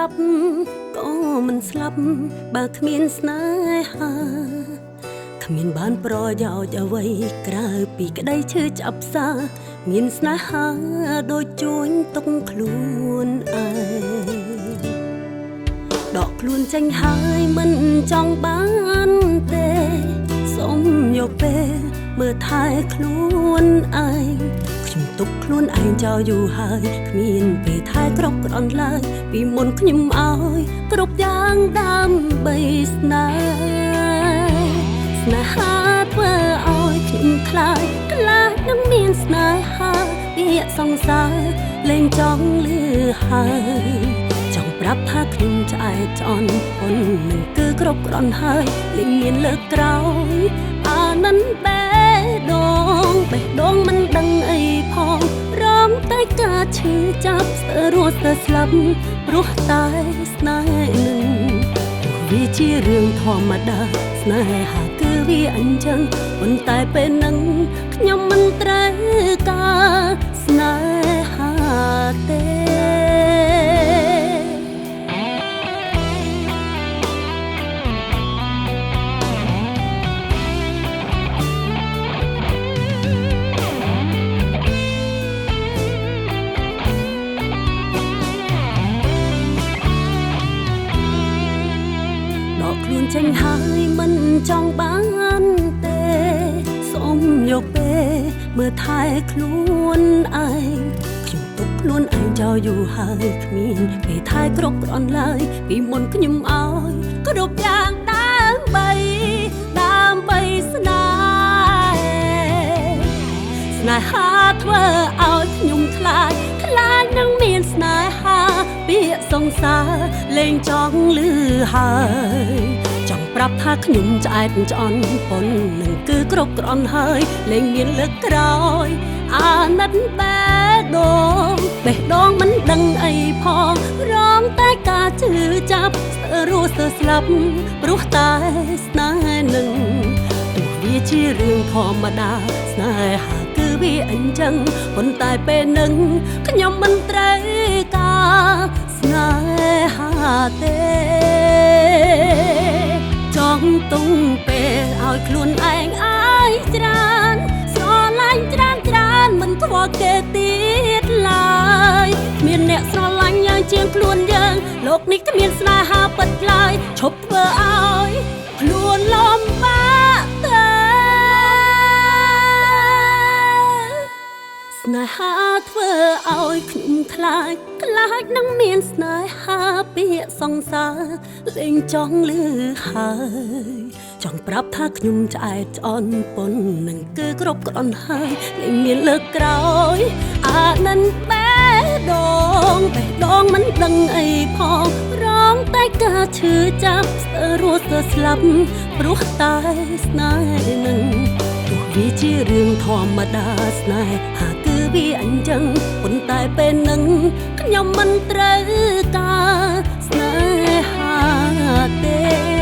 ប់ក៏មិនស្លាប់បើគ្មានស្នេហាគ្មានបានប្រយោជន៍អ្វីក្រៅពីក្តីឈឺចាប់សាមានស្នេហាដូចជួញទុកខ្លួនឯងដកខ្លួនចេញហើយមិនចង់បានទេសូមយកពេលមើលថែខ្លួនឯងខ្ញុំទុកខ្លួនឯងចោលយូរហើយគ្មានពេលថែគ្រប់គ្រាន់ឡើយពីមុនខ្ញុំឲ្យគ្រប់យ៉ាងដើម្បីស្នេហាធ្វើឲ្យខ្ញុំខ្លាចនឹងមានស្នេហាពាក្យសង្សារលែងចង់លឺហើយចង់ប្រាប់ថាខ្ញុំឆ្អែតឆ្អន់ប៉ុននឹងគឺគ្រប់គ្រាន់ហើយលែងមានលើកក្រោយអានឹងបេះដូងមិនដឹងអីផងរងតែការឈឺចាប់ស្ទើររស់ស្ទើរស្លាប់ព្រោះតែស្នេហ៍នឹងវាជារឿងធម្មតាស្នេហាគឺវាអញ្ចឹងប៉ុន្តែពេលហ្នឹងខ្ញុំមិនត្រូវការស្នេហាទេខ្លួនចេញហើយមិនចង់បានទេសូមយកពេលមើលថែខ្លួនឯងខ្ញុំទុកខ្លួនឯងចោលយូរហើយគ្មានពេលថែគ្រប់គ្រាន់ឡើយពីមុនខ្ញុំឲ្យគ្រប់យ៉ាងដើម្បីស្នេហាធ្វើឲ្យខ្ញុំខ្លាចនឹងមានស្នេហាពាក្យសង្សារលែងចង់លឺហើយចង់ប្រាប់ថាខ្ញុំឆ្អែតឆ្អន់ប៉ុននឹងគឺគ្រប់គ្រាន់ហើយលែងមានលើកក្រោយអាណិតបេះដូងមិនដឹងអីផងរងតែការឈឺចាប់ស្ទើររស់ស្ទើរស្លាប់ព្រោះតែស្នេហ៍នឹងទោះវាជារឿងធម្មតាស្នេហាគឺវាអញ្ចឹងប៉ុន្តែពេលនឹងខ្ញុំមិនត្រូវការស្នេហាទេចង់ទុំពេលឲ្យខ្លួនឯងអាយច្រើនស្រឡាញ់ច្រើនមិនខ្វល់គេទៀតឡើយមានអ្នកស្រឡាញ់យ៉ាងជាងខ្លួនយើងលោកនេះគ្មានស្នេហាពិតឡើយឈប់ធ្វើឲ្យខ្លួនលំបាកទៅស្នេហាធ្វើឲ្យខ្ញុំខ្លាចនឹងមានស្នេហាពាក្យសង្សារលែងចង់លឺហើយចង់ប្រាប់ថាខ្ញុំឆ្អែតឆ្អន់ប៉ុននឹងគឺគ្រប់គ្រាន់ហើយលែងមានលើកក្រោយអានឹងបេះដូងមិនដឹងអីផងរងតែការឈឺចាប់ស្ទើររស់ស្ទើរស្លាប់ព្រោះតែស្នេហ៍នឹងទោះវាជារឿងធម្មតាស្នេហាគឺវាអញ្ចឹងប៉ុន្តែពេលនឹងខ្ញុំមិនត្រូវការស្នេហាទេ